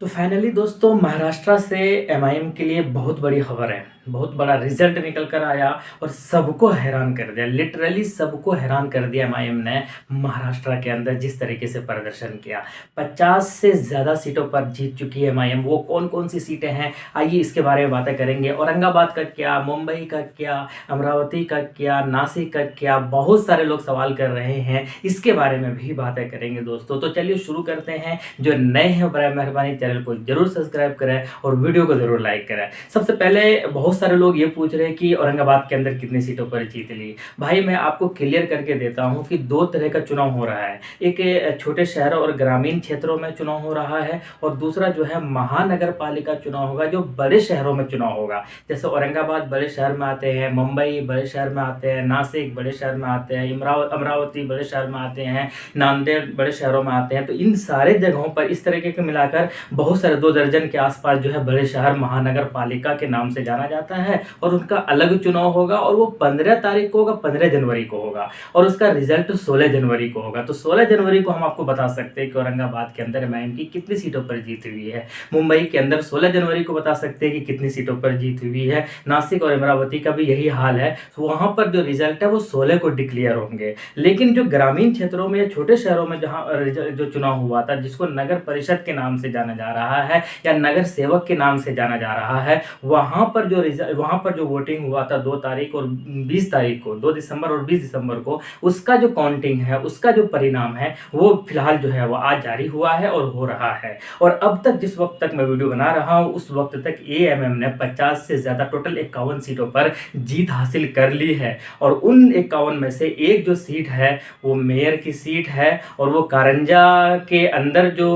तो फाइनली दोस्तों महाराष्ट्र से एमआईएम के लिए बहुत बड़ी खबर है। बहुत बड़ा रिजल्ट निकल कर आया और सबको हैरान कर दिया। लिटरली सबको हैरान कर दिया एमआईएम ने महाराष्ट्र के अंदर जिस तरीके से प्रदर्शन किया। 50 से ज़्यादा सीटों पर जीत चुकी है एमआईएम। वो कौन कौन सी सीटें हैं, आइए इसके बारे में बातें करेंगे। औरंगाबाद का क्या, मुंबई का क्या, अमरावती का क्या, नासिक का क्या, बहुत सारे लोग सवाल कर रहे हैं। इसके बारे में भी बातें करेंगे दोस्तों। तो चलिए शुरू करते हैं। जो नए हैं बराए मेहरबानी चैनल को जरूर सब्सक्राइब करें और वीडियो को जरूर लाइक करें। सबसे पहले बहुत सारे लोग ये पूछ रहे हैं कि औरंगाबाद के अंदर कितनी सीटों पर जीत ली। भाई मैं आपको क्लियर करके देता हूं कि दो तरह का चुनाव हो रहा है। एक छोटे शहरों और ग्रामीण क्षेत्रों में चुनाव हो रहा है और दूसरा जो है महानगर पालिका चुनाव होगा, जो बड़े शहरों में चुनाव होगा। जैसे औरंगाबाद बड़े शहर में आते हैं, मुंबई बड़े शहर में आते हैं, नासिक बड़े शहर में आते हैं, अमरावती बड़े शहर में आते हैं, नांदेड़ बड़े शहरों में आते हैं। तो इन सारे जगहों पर इस तरीके के मिलाकर बहुत सारे 2 दर्जन के आसपास जो है बड़े शहर महानगर पालिका के नाम से जाना जाता है और उनका अलग चुनाव होगा और वो 15 तारीख को होगा, 15 जनवरी को होगा और उसका रिजल्ट 16 जनवरी को होगा। तो 16 जनवरी को हम आपको बता सकते हैं कि औरंगाबाद के अंदर एमआईएम की कितनी सीटों पर जीत हुई है। मुंबई के अंदर 16 जनवरी को बता सकते हैं कि कितनी सीटों पर जीत हुई है। नासिक और अमरावती का भी यही हाल है। तो वहां पर जो रिजल्ट है वो 16 को डिक्लेयर होंगे। लेकिन जो ग्रामीण क्षेत्रों में या छोटे शहरों में जहां जो चुनाव हुआ था, जिसको नगर परिषद के नाम से जाना जा रहा है या नगर सेवक के नाम से जाना जा रहा है, वहां पर जो वोटिंग हुआ था 2 तारीख और 20 तारीख को, 2 दिसंबर और 20 दिसंबर को, उसका जो काउंटिंग है, उसका जो परिणाम है वो फिलहाल जो है वो आज जारी हुआ है और हो रहा है। और अब तक जिस वक्त तक मैं वीडियो बना रहा हूं उस वक्त तक एएमएम ने 50 से ज्यादा टोटल 51 सीटों पर जीत हासिल कर ली है। और उन 51 में से एक जो सीट है वो मेयर की सीट है और वो कारंजा के अंदर जो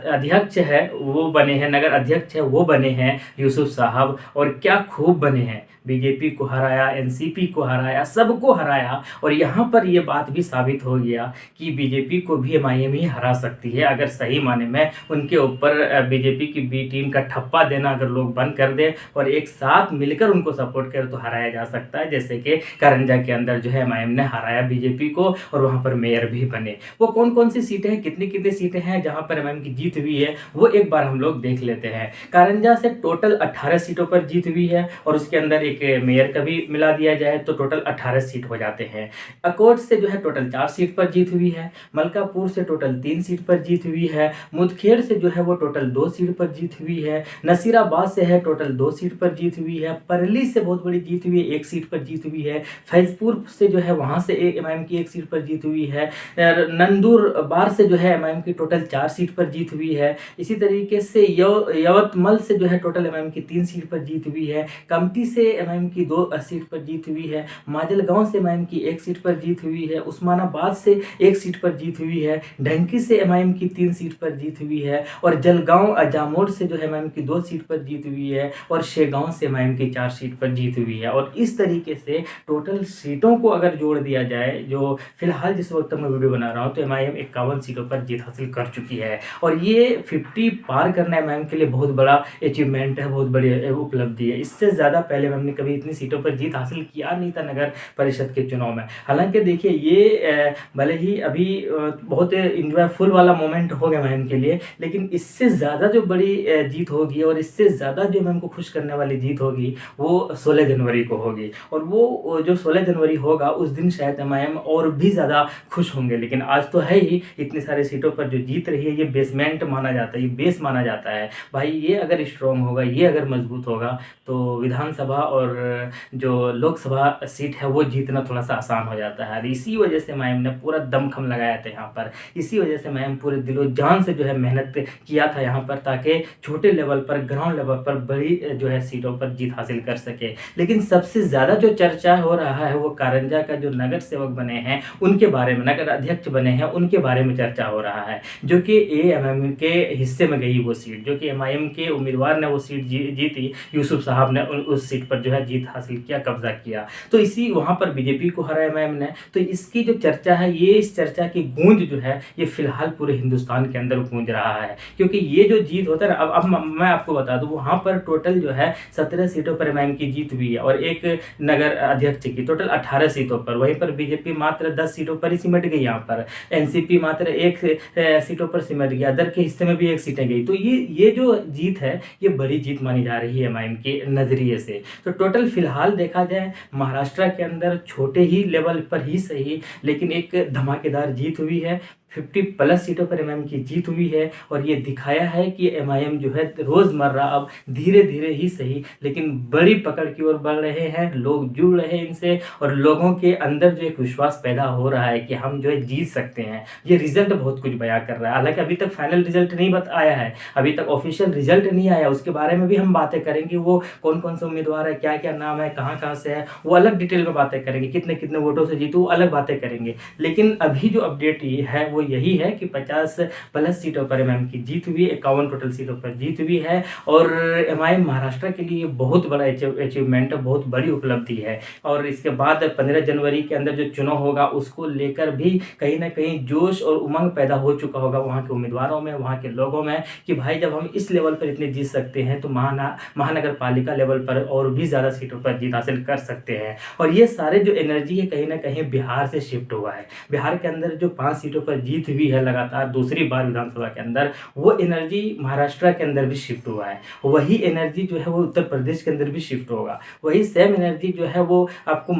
अध्यक्ष है वो बने हैं, नगर अध्यक्ष है वो बने हैं यूसुफ साहब। और क्या खूब बने हैं, बीजेपी को हराया, एनसीपी को हराया, सबको हराया। और यहाँ पर ये बात भी साबित हो गया कि बीजेपी को भी एमआईएम ही हरा सकती है अगर सही माने में उनके ऊपर बीजेपी की बी टीम का ठप्पा देना अगर लोग बंद कर दे और एक साथ मिलकर उनको सपोर्ट करे तो हराया जा सकता है। जैसे कि कारंजा के अंदर जो है एमआईएम ने हराया बीजेपी को और वहाँ पर मेयर भी बने। वो कौन कौन सी सीटें हैं, कितनी कितनी सीटें हैं जहाँ पर एमआईएम की जीत हुई है, वो एक बार हम लोग देख लेते हैं। कारंजा से टोटल 18 सीटों पर जीत हुई है और उसके अंदर एक मेयर का भी मिला दिया जाए तो टोटल 18 सीट हो जाते हैं। अकोट से जो है टोटल 4 सीट पर जीत हुई है। मलकापुर से टोटल 3 सीट पर जीत हुई है। मुदखेड़ से जो है वो टोटल 2 सीट पर जीत हुई है। नसीराबाद से है टोटल 2 सीट पर जीत हुई है। परली से बहुत बड़ी जीत हुई है, 1 सीट पर जीत हुई है। फैजपुर से जो है वहां से एमआईएम की 1 सीट पर जीत हुई है। नंदुरबार से जो है एमआईएम की टोटल 4 सीट पर जीत हुई है। इसी तरीके से यवतमल से जो है टोटल एमआईएम की 3 सीट पर जीत हुई है। कमटी से एमआईएम की 2 सीट पर जीत हुई है। माजलगांव से एमआईएम की 1 सीट पर जीत हुई है। उस्मानाबाद से 1 सीट पर जीत हुई है। ढंकी से एमआईएम की 3 सीट पर जीत हुई है और जलगांव अजामोड़ से जो है एमआईएम की 2 सीट पर जीत हुई है और शेगांव से एमआईएम की 4 सीट पर जीत हुई है। और इस तरीके से टोटल सीटों को अगर जोड़ दिया जाए, जो फिलहाल जिस वक्त मैं वीडियो बना रहा हूँ, तो एमआईएम 51 सीटों पर जीत हासिल कर चुकी है। और ये 50 पार करना एमआईएम के लिए बहुत बड़ा अचीवमेंट है, बहुत बड़ी उपलब्धि है। इससे ज़्यादा पहले हमने कभी इतनी सीटों पर जीत हासिल किया नहीं था नगर परिषद के चुनाव में। हालांकि देखिए ये भले ही अभी बहुत इंजॉयफुल वाला मोमेंट हो गया एमआईएम के लिए, लेकिन इससे ज़्यादा जो बड़ी जीत होगी और इससे ज़्यादा जो एमआईएम को खुश करने वाली जीत होगी वो 16 जनवरी को होगी। और वो जो 16 जनवरी होगा उस दिन शायद एमआईएम और भी ज़्यादा खुश होंगे। लेकिन आज तो है ही, इतनी सारी सीटों पर जो जीत रही है ये बेसमेंट माना जाता है, ये बेस माना जाता है। भाई ये अगर स्ट्रॉन्ग होगा, ये अगर मजबूत होगा तो विधानसभा और जो लोकसभा सीट है वो जीतना थोड़ा सा आसान हो जाता है। इसी वजह से एमआईएम ने पूरा दमखम लगाया था यहाँ पर। इसी वजह से एमआईएम पूरे दिलो जान से जो है मेहनत किया था यहाँ पर, ताकि छोटे लेवल पर, ग्राउंड लेवल पर बड़ी जो है सीटों पर जीत हासिल कर सके। लेकिन सबसे ज़्यादा जो चर्चा हो रहा है वो कारंजा का जो नगर सेवक बने हैं उनके बारे में, नगर अध्यक्ष बने हैं उनके बारे में चर्चा हो रहा है, जो कि एएमएम के हिस्से में गई वो सीट, जो कि एमआईएम के उम्मीदवार ने वो सीट जीती। यूसुफ साहब ने उस सीट पर जो है जीत हासिल किया, कब्जा किया। तो इसी वहाँ पर बीजेपी को हराया एमआईएम ने। तो इसकी जो चर्चा है, ये इस चर्चा की गूंज जो है ये फिलहाल पूरे हिंदुस्तान के अंदर गूंज रहा है, क्योंकि ये जो जीत होता है ना, अब मैं आपको बता दूं, वहाँ पर टोटल जो है 17 सीटों पर एमआईएम की जीत हुई है और एक नगर अध्यक्ष की टोटल 18 सीटों पर। वहीं पर बीजेपी मात्र 10 सीटों पर ही सिमट गई। यहाँ पर एनसीपी मात्र 1 सीटों पर सिमट गया, अदर के हिस्से में भी 1 सीटें गई। तो ये जो जीत है ये बड़ी जीत मानी जा रही है एमआईएम के नज़रिए से। तो टोटल फिलहाल देखा जाए महाराष्ट्र के अंदर छोटे ही लेवल पर ही सही, लेकिन एक धमाकेदार जीत हुई है। 50+ सीटों पर एमआईएम की जीत हुई है और ये दिखाया है कि एमआईएम जो है रोज़मर्रा अब धीरे धीरे ही सही लेकिन बड़ी पकड़ की ओर बढ़ रहे हैं। लोग जुड़ रहे हैं इनसे और लोगों के अंदर जो एक विश्वास पैदा हो रहा है कि हम जो है जीत सकते हैं। ये रिजल्ट बहुत कुछ बयां कर रहा है। हालांकि अभी तक फाइनल रिजल्ट नहीं आया है, अभी तक ऑफिशियल रिजल्ट नहीं आया, उसके बारे में भी हम बातें करेंगे। वो कौन कौन से उम्मीदवार है, क्या क्या नाम है, कहाँ कहाँ से है, वो अलग डिटेल में बातें करेंगे। कितने कितने वोटों से जीतू, वो अलग बातें करेंगे। लेकिन अभी जो अपडेट ये है वो यही है कि 50+ सीटों पर एमआईएम की जीत हुई है, 51 टोटल सीटों पर जीत हुई है। और एमआईएम महाराष्ट्र के लिए बहुत बड़ा अचीवमेंट है, बहुत बड़ी उपलब्धि है। और इसके बाद 15 जनवरी के अंदर जो चुनाव होगा उसको लेकर भी कहीं ना कहीं जोश और उमंग पैदा हो चुका होगा वहाँ के उम्मीदवारों में, वहाँ के लोगों में, कि भाई जब हम इस लेवल पर इतने जीत सकते हैं तो महानगर पालिका लेवल पर और भी ज़्यादा सीटों पर जीत हासिल कर सकते हैं। और ये सारे जो एनर्जी है कहीं ना कहीं बिहार से शिफ्ट हुआ है। बिहार के अंदर जो 5 सीटों पर जीत हुई है लगातार दूसरी बार विधानसभा के अंदर, वो एनर्जी महाराष्ट्र के अंदर भी शिफ्ट हुआ है। वही एनर्जी जो है वो उत्तर प्रदेश के अंदर भी शिफ्ट होगा। वही सेम एनर्जी जो है वो आपको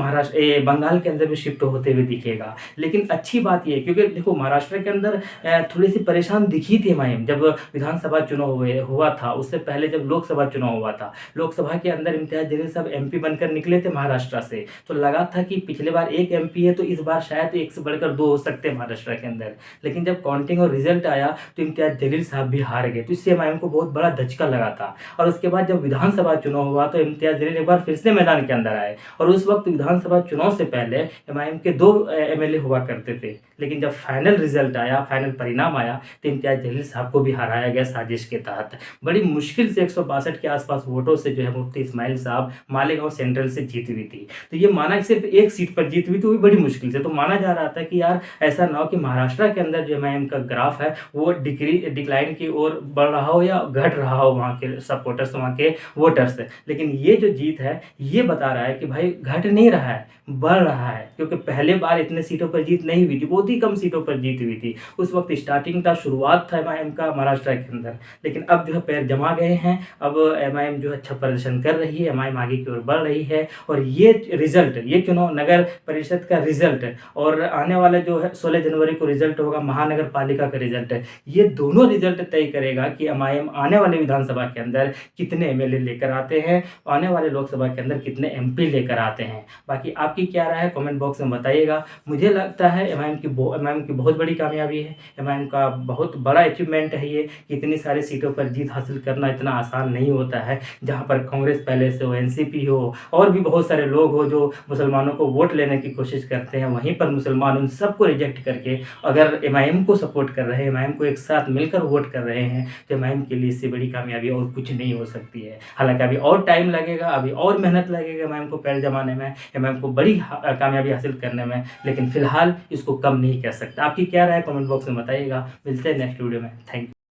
बंगाल के अंदर भी शिफ्ट होते हुए दिखेगा। लेकिन अच्छी बात ये है, क्योंकि देखो महाराष्ट्र के अंदर थोड़ी सी परेशान दिखी थी एमआईएम जब विधानसभा चुनाव हुआ था। उससे पहले जब लोकसभा चुनाव हुआ था, लोकसभा के अंदर इम्तियाज जलील साहब एमपी बनकर निकले थे महाराष्ट्र से, तो लगा था कि पिछले बार 1 एमपी है तो इस बार शायद 1 से बढ़कर 2 हो सकते हैं महाराष्ट्र के अंदर। लेकिन जब काउंटिंग और रिजल्ट आया तो इम्तियाज जलील साहब भी हार गए, तो इससे एमआईएम को बहुत बड़ा धचका लगा था। और उसके बाद जब विधानसभा चुनाव हुआ तो इम्तियाज जलील एक बार फिर से मैदान के अंदर आए और उस वक्त विधानसभा चुनाव से पहले एमआईएम के 2 एमएलए हुआ करते थे। लेकिन जब फाइनल रिजल्ट आया, फाइनल परिणाम आया, तो इम्तियाज जलील साहब को भी हराया गया साजिश के तहत। बड़ी मुश्किल से 162 के आसपास वोटों से जो है मुफ्ती इस्माइल साहब मालेगांव सेंट्रल से जीत हुई थी। तो ये माना कि सिर्फ 1 सीट पर जीत हुई, तो भी बड़ी मुश्किल से। तो माना जा रहा था कि यार ऐसा ना हो कि महाराष्ट्र के अंदर जो एमआईएम का ग्राफ है वो डिक्लाइन की ओर बढ़ रहा हो या घट रहा हो, वहाँ के सपोर्टर्स, वहाँ के वोटर्स। लेकिन ये जो जीत है ये बता रहा है कि भाई घट नहीं रहा है, बढ़ रहा है। क्योंकि पहले बार इतने सीटों पर जीत नहीं हुई थी, बहुत ही कम सीटों पर जीत हुई थी। उस वक्त स्टार्टिंग था, शुरुआत था एमआईएम का महाराष्ट्र के अंदर। लेकिन अब जो है पैर जमा गए हैं, अब एमआईएम जो है अच्छा प्रदर्शन कर रही है, एमआईएम आगे की ओर बढ़ रही है। और ये रिजल्ट, ये चुनाव नगर परिषद का रिजल्ट और आने वाला जो है 16 जनवरी को रिजल्ट होगा महानगर पालिका का रिजल्ट है, ये दोनों रिजल्ट तय करेगा कि एमआईएम आने वाले विधानसभा के अंदर कितने एमएलए लेकर आते हैं, आने वाले लोकसभा के अंदर कितने एमपी लेकर आते हैं। बाकी आपकी क्या राय है कमेंट बॉक्स में बताइएगा। मुझे लगता है एमआईएम की बहुत बड़ी कामयाबी है, एमआईएम का बहुत बड़ा अचीवमेंट है ये कि इतनी सारी सीटों पर जीत हासिल करना इतना आसान नहीं होता है। जहाँ पर कांग्रेस पहले से हो, एनसीपी हो और भी बहुत सारे लोग हो जो मुसलमानों को वोट लेने की कोशिश करते हैं, वहीं पर मुसलमान उन सबको रिजेक्ट करके अगर एमआईएम को सपोर्ट कर रहे हैं, एमआईएम को एक साथ मिलकर वोट कर रहे हैं, तो एमआईएम के लिए इससे बड़ी कामयाबी और कुछ नहीं हो सकती है। हालांकि अभी और टाइम लगेगा, अभी और मेहनत लगेगा एमआईएम को पैर जमाने में, एमआईएम को बड़ी कामयाबी हासिल करने में, लेकिन फिलहाल इसको कम नहीं कह सकता। आपकी क्या राय कमेंट बॉक्स में बताइएगा। मिलते हैं नेक्स्ट वीडियो में। Thank you.